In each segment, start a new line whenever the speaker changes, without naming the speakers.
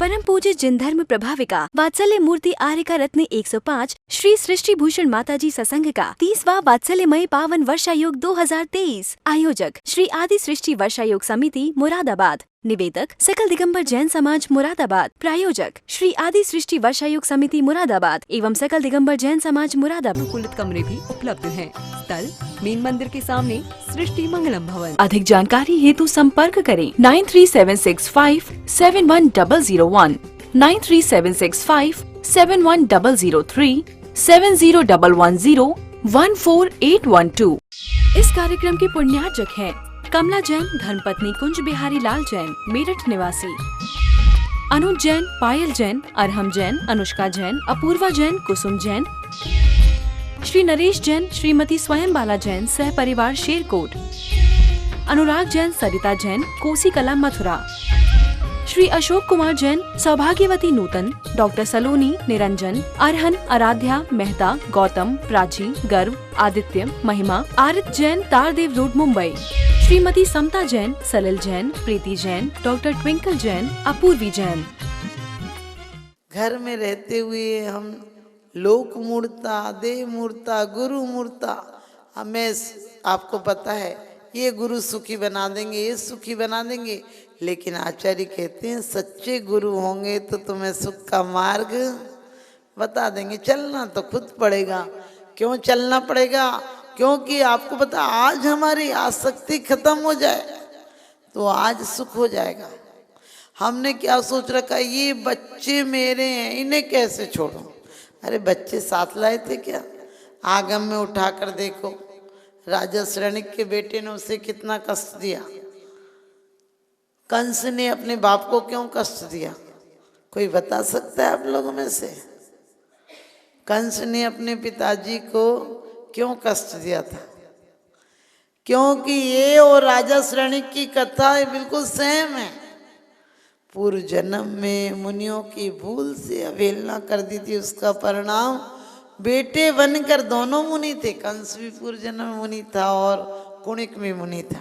परम पूज्य जिन धर्म प्रभाविका वात्सल्य मूर्ति आर्यका रत्न 105 श्री सृष्टि भूषण माताजी सत्संग का 30वां वात्सल्यमय पावन वर्षायोग 2023। आयोजक श्री आदि सृष्टि वर्षायोग समिति मुरादाबाद। निवेदक सकल दिगंबर जैन समाज मुरादाबाद। प्रायोजक श्री आदि सृष्टि वर्षायोग समिति मुरादाबाद एवं सकल दिगंबर जैन समाज मुरादाबाद।
अनुकूलित कमरे भी उपलब्ध हैं। स्थल मेन मंदिर के सामने सृष्टि मंगलम भवन।
अधिक जानकारी हेतु संपर्क करें 9376571001, 9376571003, 7011014812। इस कार्यक्रम के पुण्यार्चक हैं कमला जैन धर्मपत्नी कुंज बिहारी लाल जैन मेरठ निवासी, अनुज जैन, पायल जैन, अरहम जैन, अनुष्का जैन, अपूर्वा जैन, कुसुम जैन, श्री नरेश जैन, श्रीमती स्वयं बाला जैन सह परिवार शेरकोट, अनुराग जैन, सरिता जैन, कोसी कला मथुरा, श्री अशोक कुमार जैन, सौभाग्यवती नूतन, डॉक्टर सलोनी, निरंजन, अरहन, आराध्या, मेहता, गौतम, प्राची, गर्व, आदित्य, महिमा, आरित जैन, तारदेव रोड मुंबई, श्रीमती समता जैन, सलिल जैन, प्रीति जैन, डॉक्टर ट्विंकल जैन, अपूर्वी जैन।
घर में रहते हुए हम लोक मूर्ता, देव मूर्ता, गुरु मूर्ता, हमें आपको पता है ये गुरु सुखी बना देंगे, ये सुखी बना देंगे, लेकिन आचार्य कहते हैं सच्चे गुरु होंगे तो तुम्हें सुख का मार्ग बता देंगे। चलना तो खुद पड़ेगा। क्यों चलना पड़ेगा? क्योंकि आपको पता आज हमारी आसक्ति खत्म हो जाए तो आज सुख हो जाएगा। हमने क्या सोच रखा, ये बच्चे मेरे हैं इन्हें कैसे छोड़ूं। अरे बच्चे साथ लाए थे क्या? आगम में उठा कर देखो, राजा श्रेणिक के बेटे ने उसे कितना कष्ट दिया। कंस ने अपने बाप को क्यों कष्ट दिया? कोई बता सकता है आप लोगों में से? कंस ने अपने पिताजी को क्यों कष्ट दिया था? क्योंकि ये और राजा श्रेणिक की कथा बिल्कुल सेम है। पूर्व जन्म में मुनियों की भूल से अवहेलना कर दी थी, उसका परिणाम बेटे बनकर दोनों मुनि थे। कंस भी पूर्व जन्म में मुनि था और कुणिक भी मुनि था,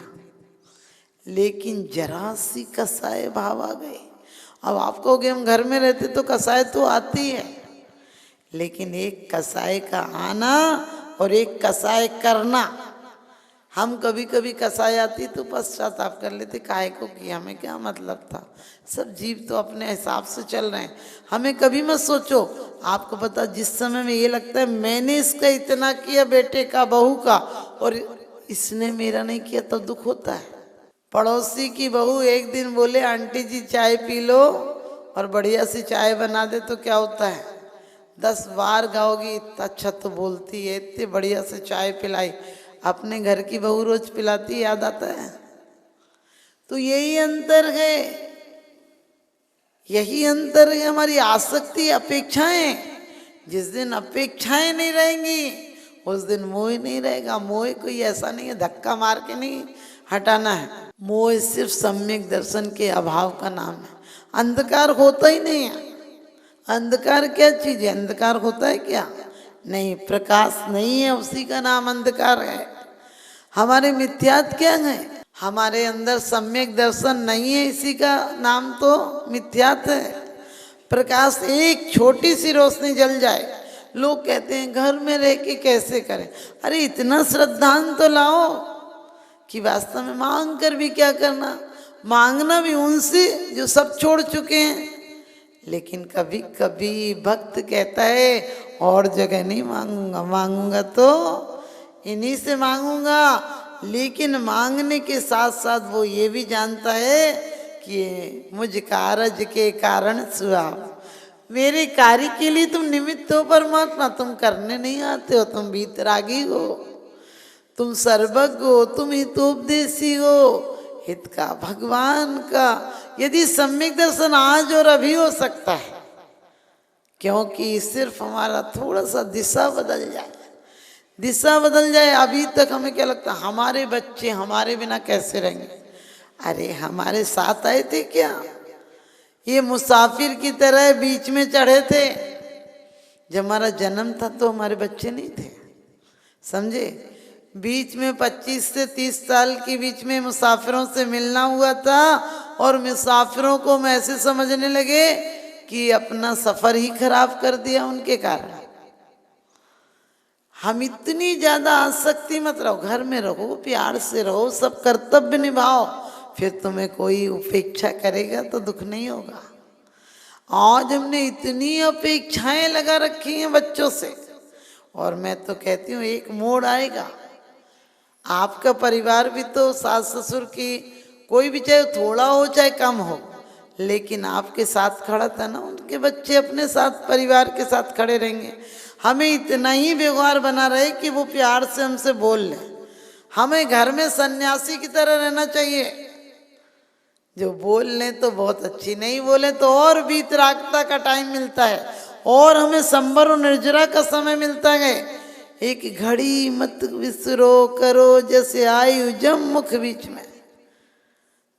लेकिन जरा सी कसाय भाव आ गए। अब आप कहोगे हम घर में रहते तो कसाय तो आती है, लेकिन एक कसाय का आना और एक कसाय करना, हम कभी कभी कसाय आती तो पश्चाताप कर लेते, काहे को किया, हमें क्या मतलब था। सब जीव तो अपने हिसाब से चल रहे हैं, हमें कभी मत सोचो। आपको पता जिस समय में ये लगता है मैंने इसका इतना किया बेटे का, बहू का, और इसने मेरा नहीं किया, तो दुख होता है। पड़ोसी की बहू एक दिन बोले आंटी जी चाय पी लो और बढ़िया सी चाय बना दे, तो क्या होता है 10 बार गाओगी, इतना अच्छा तो बोलती है, इतनी बढ़िया से चाय पिलाई। अपने घर की बहू रोज पिलाती, याद आता है। तो यही अंतर है, यही अंतर है हमारी आसक्ति, अपेक्षाएं। जिस दिन अपेक्षाएं नहीं रहेंगी उस दिन मोह नहीं रहेगा। मोह कोई ऐसा नहीं है धक्का मार के नहीं हटाना है। मोह सिर्फ सम्यक दर्शन के अभाव का नाम है। अंधकार होता ही नहीं है। अंधकार क्या चीज है? अंधकार होता है क्या? नहीं, प्रकाश नहीं है, उसी का नाम अंधकार है। हमारे मिथ्यात्व क्या है? हमारे अंदर सम्यक दर्शन नहीं है, इसी का नाम तो मिथ्यात्व है। प्रकाश, एक छोटी सी रोशनी जल जाए, लोग कहते हैं घर में रह के कैसे करें। अरे इतना श्रद्धान तो लाओ कि वास्तव में मांग कर भी क्या करना, मांगना भी उनसे जो सब छोड़ चुके हैं। लेकिन कभी कभी भक्त कहता है और जगह नहीं मांगूंगा, मांगूंगा तो इन्हीं से मांगूंगा। लेकिन मांगने के साथ साथ वो ये भी जानता है कि मुझ कारज के कारण सुहाव, मेरे कार्य के लिए तुम निमित्त हो परमात्मा, तुम करने नहीं आते हो, तुम वीतरागी हो, तुम सर्वज्ञ हो, तुम हितोपदेशी हो, हित का भगवान का। यदि सम्यक दर्शन आज और अभी हो सकता है, क्योंकि सिर्फ हमारा थोड़ा सा दिशा बदल जाए, दिशा बदल जाए। अभी तक हमें क्या लगता है हमारे बच्चे हमारे बिना कैसे रहेंगे? अरे हमारे साथ आए थे क्या? ये मुसाफिर की तरह बीच में चढ़े थे। जब हमारा जन्म था तो हमारे बच्चे नहीं थे, समझे? बीच में 25 से 30 साल के बीच में मुसाफिरों से मिलना हुआ था और मुसाफिरों को हम ऐसे समझने लगे कि अपना सफर ही खराब कर दिया उनके कारण। हम इतनी ज्यादा आसक्ति मत रहो, घर में रहो, प्यार से रहो, सब कर्तव्य निभाओ, फिर तुम्हें कोई उपेक्षा करेगा तो दुख नहीं होगा। आज हमने इतनी अपेक्षाएं लगा रखी हैं बच्चों से, और मैं तो कहती हूँ एक मोड़ आएगा, आपका परिवार भी तो सास ससुर की कोई भी चाहे थोड़ा हो चाहे कम हो, लेकिन आपके साथ खड़ा था ना, उनके बच्चे अपने साथ परिवार के साथ खड़े रहेंगे। हमें इतना ही व्यवहार बना रहे कि वो प्यार से हमसे बोल लें। हमें घर में सन्यासी की तरह रहना चाहिए, जो बोल लें तो बहुत अच्छी, नहीं बोले तो और वीतरागता का टाइम मिलता है, और हमें संबर और निर्जरा का समय मिलता है। एक घड़ी मत विसरो करो जैसे आयु जम मुख बीच में।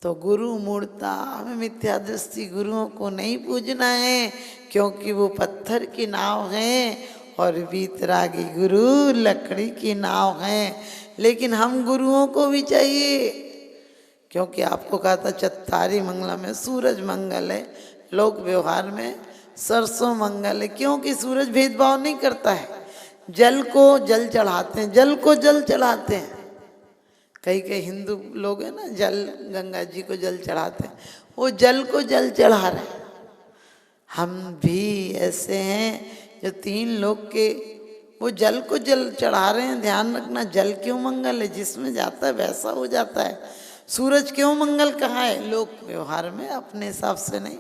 तो गुरु मूर्ता, हमें मिथ्या दृष्टि गुरुओं को नहीं पूजना है, क्योंकि वो पत्थर की नाव हैं और वीतरागी गुरु लकड़ी की नाव हैं। लेकिन हम गुरुओं को भी चाहिए, क्योंकि आपको कहा था चत्तारी मंगला में सूरज मंगल है, लोक व्यवहार में सरसों मंगल है, क्योंकि सूरज भेदभाव नहीं करता है। जल को जल चढ़ाते हैं, जल को जल चढ़ाते हैं। कई कई हिंदू लोग हैं ना, जल गंगा जी को जल चढ़ाते हैं, वो जल को जल चढ़ा रहे हैं। हम भी ऐसे हैं जो 3 लोग के वो जल को जल चढ़ा रहे हैं। ध्यान रखना, जल क्यों मंगल है, जिसमें जाता है वैसा हो जाता है। सूरज क्यों मंगल कहा है, लोक व्यवहार में, अपने हिसाब से नहीं।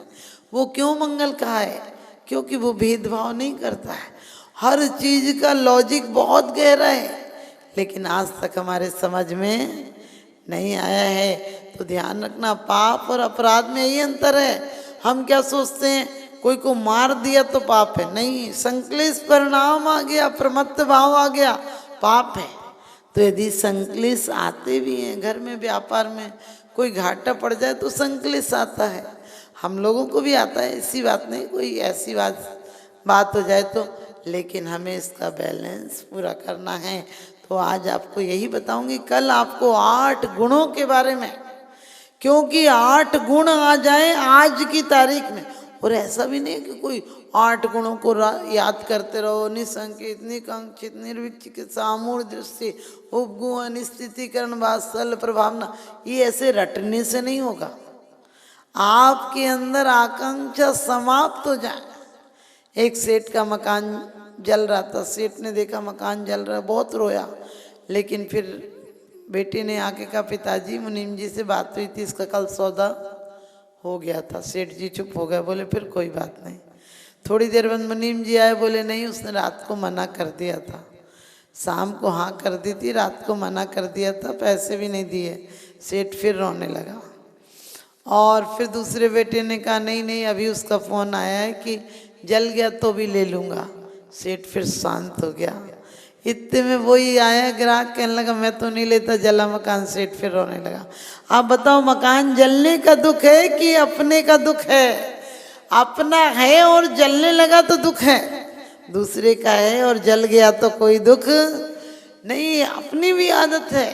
वो क्यों मंगल कहा है, क्योंकि वो भेदभाव नहीं करता है। हर चीज का लॉजिक बहुत गहरा है, लेकिन आज तक हमारे समझ में नहीं आया है। तो ध्यान रखना, पाप और अपराध में यही अंतर है। हम क्या सोचते हैं, कोई को मार दिया तो पाप है, नहीं, संक्लेश परिणाम आ गया, प्रमत्त भाव आ गया, पाप है। तो यदि संक्लेश आते भी हैं, घर में व्यापार में कोई घाटा पड़ जाए तो संक्लेश आता है, हम लोगों को भी आता है, ऐसी बात नहीं, कोई ऐसी बात हो जाए तो, लेकिन हमें इसका बैलेंस पूरा करना है। तो आज आपको यही बताऊंगी, कल आपको 8 गुणों के बारे में, क्योंकि 8 गुण आ जाए आज की तारीख में। और ऐसा भी नहीं कि कोई 8 गुणों को याद करते रहो, निसंकित, निकांक्षित, निर्विचिकित्सा, अमूढ़ दृष्टि, उपगु, अनिस्थितिकरण, वात्सल्य, प्रभावना, ये ऐसे रटने से नहीं होगा। आपके अंदर आकांक्षा समाप्त हो जाए। एक सेठ का मकान जल रहा था, सेठ ने देखा मकान जल रहा है, बहुत रोया, लेकिन फिर बेटे ने आके कहा, पिताजी मुनीम जी से बात हुई थी, इसका कल सौदा हो गया था। सेठ जी चुप हो गए, बोले फिर कोई बात नहीं। थोड़ी देर बाद मुनीम जी आए, बोले नहीं, उसने रात को मना कर दिया था, शाम को हाँ कर दी थी, रात को मना कर दिया था, पैसे भी नहीं दिए। सेठ फिर रोने लगा। और फिर दूसरे बेटे ने कहा, नहीं नहीं, अभी उसका फ़ोन आया है कि जल गया तो भी ले लूँगा। सेठ फिर शांत हो गया। इतने में वही आया ग्राहक, कहने लगा मैं तो नहीं लेता जला मकान। सेठ फिर रोने लगा। आप बताओ, मकान जलने का दुख है कि अपने का दुख है? अपना है और जलने लगा तो दुख है, दूसरे का है और जल गया तो कोई दुख नहीं। अपनी भी आदत है।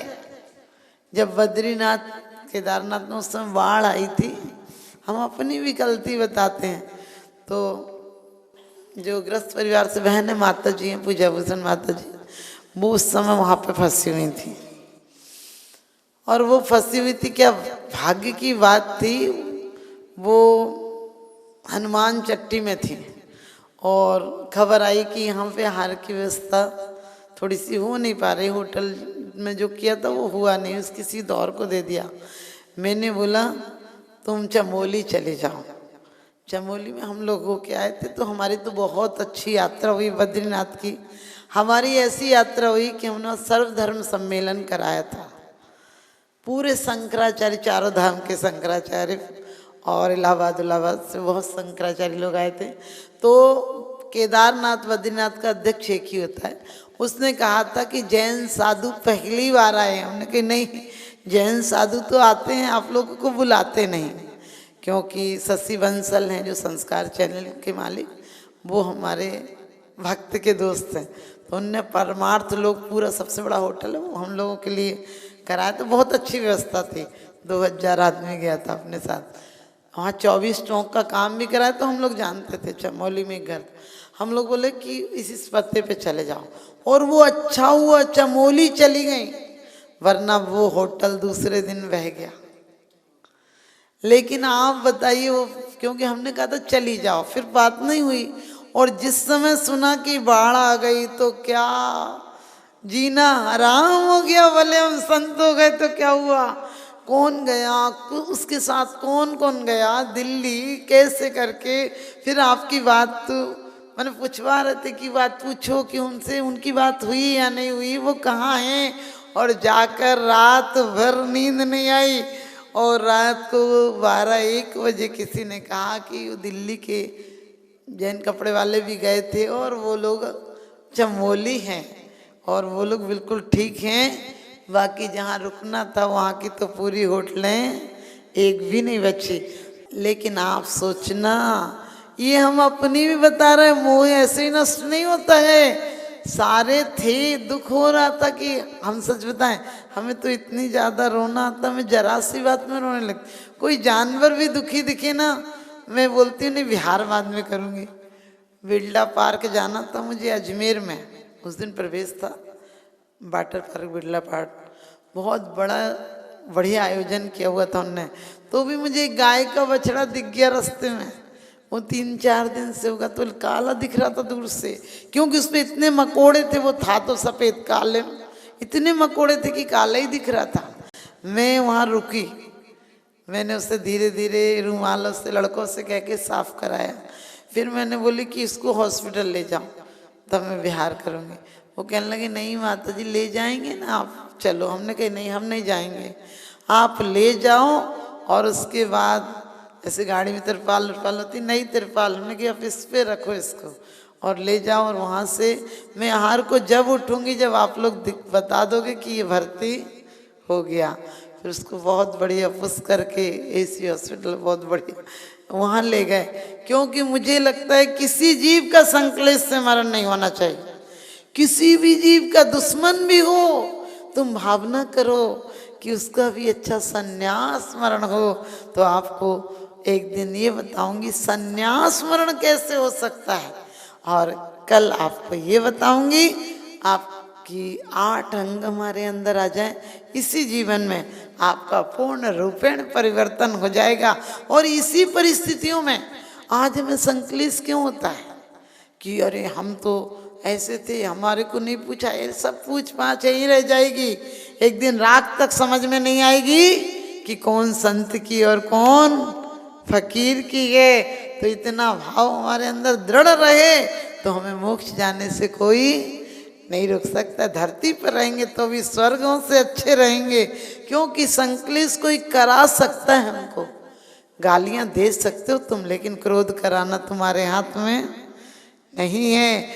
जब बद्रीनाथ केदारनाथ में उस समय बाढ़ आई थी, हम अपनी भी गलती बताते हैं। तो जो ग्रस्त परिवार से बहन है, माता जी हैं, पूजा भूषण माता जी, वो उस समय वहाँ पे फंसी हुई थी। और वो फंसी हुई थी, क्या भाग्य की बात थी, वो हनुमान चट्टी में थी और खबर आई कि यहाँ पे आहार की व्यवस्था थोड़ी सी हो नहीं पा रही, होटल में जो किया था वो हुआ नहीं, उसकी किसी दौर को दे दिया। मैंने बोला तुम चमोली चले जाओ। चमोली में हम लोग होके आए थे, तो हमारी तो बहुत अच्छी यात्रा हुई बद्रीनाथ की। हमारी ऐसी यात्रा हुई कि हमने सर्वधर्म सम्मेलन कराया था। पूरे शंकराचार्य, चारों धाम के शंकराचार्य और इलाहाबाद से बहुत शंकराचार्य लोग आए थे। तो केदारनाथ बद्रीनाथ का अध्यक्ष एक ही होता है। उसने कहा था कि जैन साधु पहली बार आए। हमने कहा नहीं, जैन साधु तो आते हैं, आप लोगों को बुलाते नहीं। क्योंकि शशि बंसल हैं जो संस्कार चैनल के मालिक, वो हमारे भक्त के दोस्त हैं। तो उनने परमार्थ लोग, पूरा सबसे बड़ा होटल है वो, हम लोगों के लिए कराया। तो बहुत अच्छी व्यवस्था थी। 2000 आदमी गया था अपने साथ। वहाँ 24 चौक का काम भी कराया, तो हम लोग जानते थे चमोली में घर। हम लोग बोले कि इस पत्ते पे चले जाओ, और वो अच्छा हुआ चमोली चली गई, वरना वो होटल दूसरे दिन बह गया। लेकिन आप बताइए, वो क्योंकि हमने कहा था चली जाओ, फिर बात नहीं हुई। और जिस समय सुना कि बाढ़ आ गई तो क्या जीना हराम हो गया। भले हम संत हो गए तो क्या हुआ, कौन गया, उसके साथ कौन कौन गया दिल्ली, कैसे करके। फिर आपकी बात तो मैंने पूछवा रहे थे कि बात पूछो कि उनसे उनकी बात हुई या नहीं हुई, वो कहाँ हैं। और जाकर रात भर नींद नहीं आई, और रात को 12-1 बजे किसी ने कहा कि वो दिल्ली के जैन कपड़े वाले भी गए थे, और वो लोग चमोली हैं, और वो लोग बिल्कुल ठीक हैं। बाकी जहाँ रुकना था वहाँ की तो पूरी होटलें एक भी नहीं बची। लेकिन आप सोचना, ये हम अपनी भी बता रहे हैं, मोह ऐसे ही नष्ट नहीं होता है। सारे थे, दुख हो रहा था कि हम सच बताएं, हमें तो इतनी ज़्यादा रोना आता, मैं जरा सी बात में रोने लगती। कोई जानवर भी दुखी दिखे ना, मैं बोलती हूँ नहीं बिहार बाद में करूँगी। बिरला पार्क जाना था मुझे अजमेर में, उस दिन प्रवेश था वाटर पार्क बिरला पार्क, बहुत बढ़िया आयोजन किया हुआ था उनने। तो भी मुझे एक गाय का बछड़ा दिख गया रास्ते में, वो 3-4 दिन से होगा, तो काला दिख रहा था दूर से, क्योंकि उसमें इतने मकोड़े थे। वो था तो सफ़ेद, काले इतने मकोड़े थे कि काला ही दिख रहा था। मैं वहाँ रुकी, मैंने उससे धीरे धीरे रुमालों से लड़कों से कह के साफ कराया। फिर मैंने बोली कि इसको हॉस्पिटल ले जाओ, तब मैं बिहार करूँगी। वो कहने लगे नहीं माता जी ले जाएंगे ना आप, चलो। हमने कहा नहीं हम नहीं जाएंगे, आप ले जाओ। और उसके बाद ऐसे गाड़ी में तिरपाल होती, नई तिरपाल, हमने कहा आप इस पे रखो इसको और ले जाओ। और वहाँ से मैं आहार को जब उठूँगी जब आप लोग बता दोगे कि ये भर्ती हो गया। फिर उसको बहुत बढ़िया पुश करके AC हॉस्पिटल बहुत बढ़िया वहाँ ले गए, क्योंकि मुझे लगता है किसी जीव का संकलेश से मरण नहीं होना चाहिए। किसी भी जीव का दुश्मन भी हो, तुम भावना करो कि उसका भी अच्छा संन्यास मरण हो। तो आपको एक दिन ये बताऊंगी संन्यास मरण कैसे हो सकता है, और कल आपको ये बताऊंगी आपकी 8 अंग हमारे अंदर आ जाए, इसी जीवन में आपका पूर्ण रूपेण परिवर्तन हो जाएगा। और इसी परिस्थितियों में आज हमें संकलेश क्यों होता है कि अरे हम तो ऐसे थे, हमारे को नहीं पूछा, ये सब पूछ पाछ यहीं रह जाएगी। एक दिन रात तक समझ में नहीं आएगी कि कौन संत की और कौन फकीर की है। तो इतना भाव हमारे अंदर दृढ़ रहे तो हमें मोक्ष जाने से कोई नहीं रोक सकता। धरती पर रहेंगे तो भी स्वर्गों से अच्छे रहेंगे, क्योंकि संकलेश कोई करा सकता है। हमको गालियां दे सकते हो तुम, लेकिन क्रोध कराना तुम्हारे हाथ में नहीं है।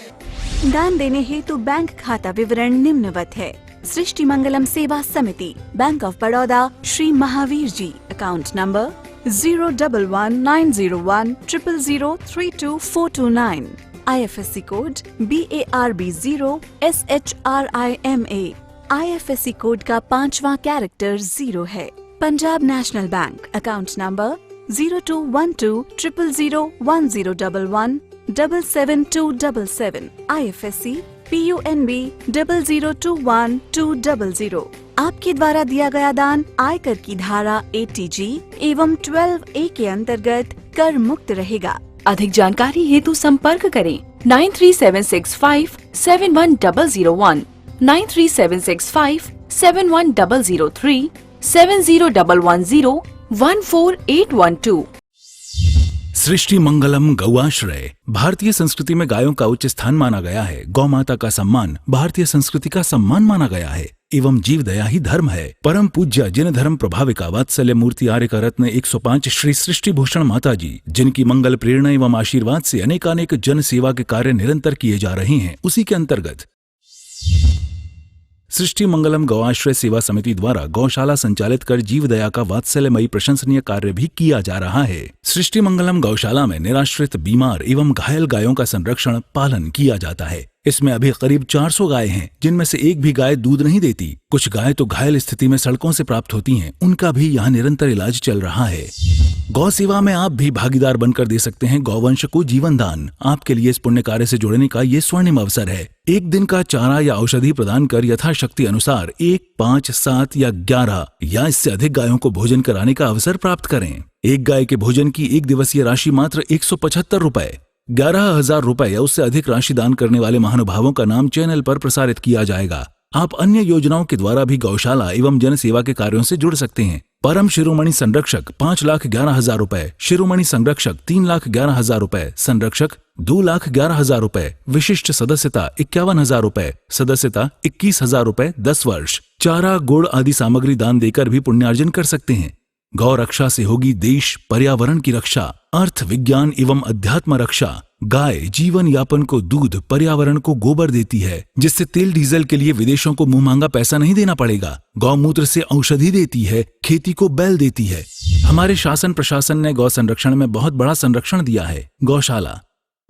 दान देने हेतु बैंक खाता विवरण निम्नवत है। सृष्टि Mangalam Seva Samiti, bank of Baroda, Shri Mahavir ji, account number 011901000322429, IFSC code BARB0 SHRIMA, IFSC code का 5वां कैरेक्टर 0 है। Punjab national bank, account number 0212000111 77277, IFSC PUNB 0021200। आपके द्वारा दिया गया दान आयकर की धारा 80G एवं 12A के अंतर्गत कर मुक्त रहेगा।
अधिक जानकारी हेतु संपर्क करें 9376571001, 9376571003, 7011014812।
सृष्टि मंगलम गौआश्रय। भारतीय संस्कृति में गायों का उच्च स्थान माना गया है। गौ माता का सम्मान भारतीय संस्कृति का सम्मान माना गया है एवं जीव दया ही धर्म है। परम पूज्य जिन धर्म प्रभाविका वात्सल्य मूर्ति आर्य का रत्न 105 श्री सृष्टि भूषण माता जी, जिनकी मंगल प्रेरणा एवं आशीर्वाद से अनेकानेक जन सेवा के कार्य निरंतर किए जा रहे हैं, उसी के अंतर्गत सृष्टि मंगलम गौआश्रय सेवा समिति द्वारा गौशाला संचालित कर जीव दया का वात्सल्यमयी प्रशंसनीय कार्य भी किया जा रहा है। सृष्टि मंगलम गौशाला में निराश्रित, बीमार एवं घायल गायों का संरक्षण पालन किया जाता है। इसमें अभी करीब 400 गाय हैं, जिनमें से एक भी गाय दूध नहीं देती। कुछ गाय तो घायल स्थिति में सड़कों से प्राप्त होती हैं, उनका भी यहाँ निरंतर इलाज चल रहा है। गौ सेवा में आप भी भागीदार बनकर दे सकते हैं गौवंश को जीवन दान। आपके लिए इस पुण्य कार्य से जुड़ने का ये स्वर्णिम अवसर है। एक दिन का चारा या औषधि प्रदान कर यथाशक्ति अनुसार 1, 5, 7 या 11 या इससे अधिक गायों को भोजन कराने का अवसर प्राप्त करें। एक गाय के भोजन की एक दिवसीय राशि मात्र 175 रुपए। 11,000 रुपए या उससे अधिक राशि दान करने वाले महानुभावों का नाम चैनल पर प्रसारित किया जाएगा। आप अन्य योजनाओं के द्वारा भी गौशाला एवं जन सेवा के कार्यों से जुड़ सकते हैं। परम शिरोमणि संरक्षक 5,11,000 रुपए, शिरोमणि संरक्षक 3,11,000 रुपए, संरक्षक 2,11,000 रुपए, विशिष्ट सदस्यता 51,000 रुपए, सदस्यता 21,000 रुपए 10 वर्ष। चारा, गुड़ आदि सामग्री दान देकर भी पुण्यार्जन कर सकते हैं। गौ रक्षा से होगी देश पर्यावरण की रक्षा, अर्थ विज्ञान एवं अध्यात्म रक्षा। गाय जीवन यापन को दूध, पर्यावरण को गोबर देती है, जिससे तेल डीजल के लिए विदेशों को मुंह मांगा पैसा नहीं देना पड़ेगा। गौमूत्र से औषधि देती है, खेती को बैल देती है। हमारे शासन प्रशासन ने गौ संरक्षण में बहुत बड़ा संरक्षण दिया है। गौशाला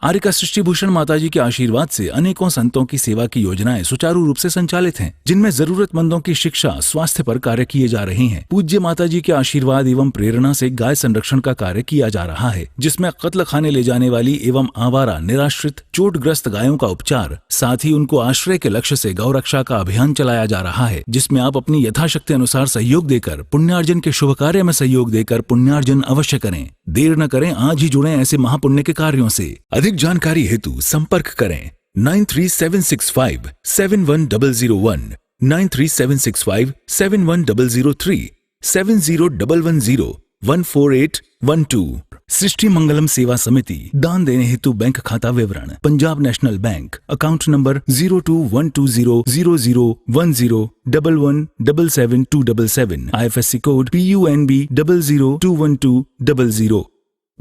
आर्यका सृष्टि भूषण माताजी के आशीर्वाद से अनेकों संतों की सेवा की योजनाएं सुचारू रूप से संचालित हैं, जिनमें जरूरतमंदों की शिक्षा, स्वास्थ्य पर कार्य किए जा रहे हैं। पूज्य माताजी के आशीर्वाद एवं प्रेरणा से गाय संरक्षण का कार्य किया जा रहा है, जिसमें कत्ल खाने ले जाने वाली एवं आवारा, निराश्रित, चोटग्रस्त गायों का उपचार, साथ ही उनको आश्रय के लक्ष्य से गौ रक्षा का अभियान चलाया जा रहा है, जिसमें आप अपनी यथाशक्ति अनुसार सहयोग देकर पुण्यार्जन के शुभ कार्य में सहयोग देकर पुण्यार्जन अवश्य करें। देर न करें, आज ही जुड़ें ऐसे महापुण्य के कार्यों से। अधिक जानकारी हेतु संपर्क करें 93,765,71001, 93,765,71003, 7011014812। सृष्टि मंगलम सेवा समिति। दान देने हेतु बैंक खाता विवरण: Punjab national bank, account number 02120000117777, IFSC code PUNB 0021200।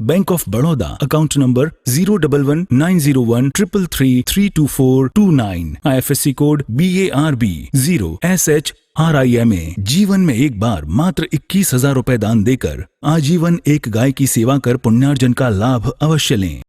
Bank of Baroda, account number 0119013332429, IFSC code BARB 0SHRIMA। जीवन में एक बार मात्र 21,000 रुपए दान देकर आजीवन एक गाय की सेवा कर पुण्यार्जन का लाभ अवश्य लें।